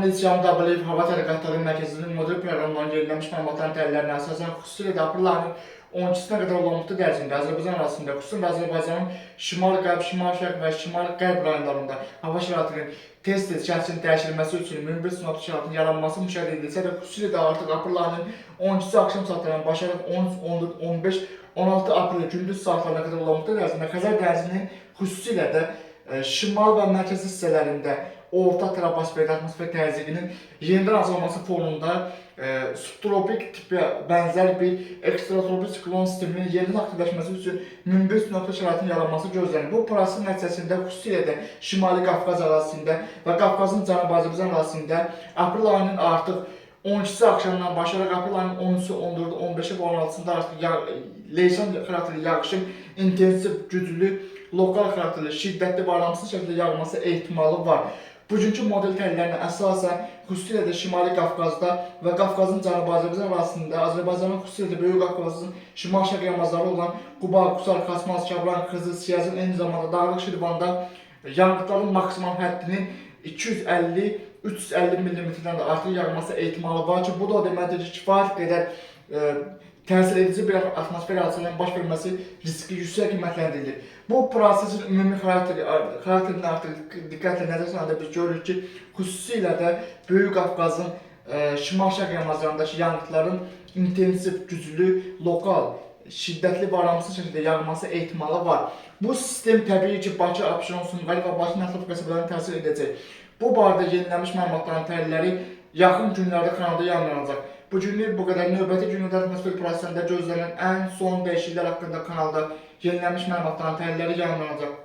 Mən İlçam Dabıliyev Hava Tədqiqatları Mərkəzinin model proqramlarının verilmiş məlumatların təhlillərinə əsasən xüsusilə də aprel ayının 12-sinə qədər olan müddət ərzində Azərbaycan arasında, xüsusilə Azərbaycanın şimal-qərb, şimal-şərq və şimal-qərb rayonlarında hava şəraitinin tez-tez kəskin dəyişilməsi üçün mümbit sinoptik şəraitin yaranması müşahidə edilsə də, xüsusilə də artıq aprel ayının 12-si axşam saatlarından başlayaraq 13, 14, 15, 16 aprel gündüz saatlarına qədər olan müddət ərzində Xəzər dənizinin xüsusilə də şimal və mərkəzi hissələrində orta troposfer atmosfer təzyiqinin yenidən azalması fonunda subtropik tipə bənzər bir ekstratropik siklon sisteminin yenidən aktivləşməsi üçün mümbit sinoptik şəraitin yaranması gözlənir. Bu prosesin nəticəsində xüsusilə də Şimali Qafqaz ərazisində və Qafqazın Cənubi Azərbaycan ərazisində aprel ayının artıq 12-si axşamdan başlayaraq aprel ayının 13-ü, 14-ü, 15-i və 16-sında artıq leysan xarakterli yağışın intensiv, güclü, lokal xarakterli, şiddətli və aramsız şəkildə yağması ehtimalı var. Bugünkü model təhlillərinə əsasən xüsusilə də Şimali Qafqazda və Qafqazın Cənubi Azərbaycan ərazisində, Azərbaycanın xüsusilə də Böyük Qafqazın şimal-şərq yamacları olan Quba, Qusar, Xasmaz, Şabran, Xızı, Siyazın, eyni zamanda Dağlıq Şirvanda yanğıtların maksimal həddinin 250-350 mm-dən də artıq yağması ehtimalı var ki, bu da o deməkdir ki, kifayət qədər təsir edici bir atmosfer hadisələrinin baş verməsi riski yüksək qiymətləndirilir. Bu prosesin ümumi xarakterini artıq diqqətlə nəzərə salanda biz görürük ki, xüsusilə də Böyük Qafqazın şimal-şərq yamaclarındakı yanğıtların intensiv, güclü, lokal, şiddətli və aramsız şəkildə yağması ehtimalı var. Bu sistem təbii ki, Bakı, Abşeron, Sumqayıt və Bakı Nəsliq qəsəbələrinə təsir edəcək. Bu barədə yenilənmiş məlumatların təhlilləri yaxın günlərdə kanalda yayımlanacaq. Bu günlük bu qədər. Növbəti günlərdə atmosfer prosesində gözlənilən ən son dəyişikliklər haqqında kanalda yenilənmiş məlumatların təhlilləri yayımlanacaq.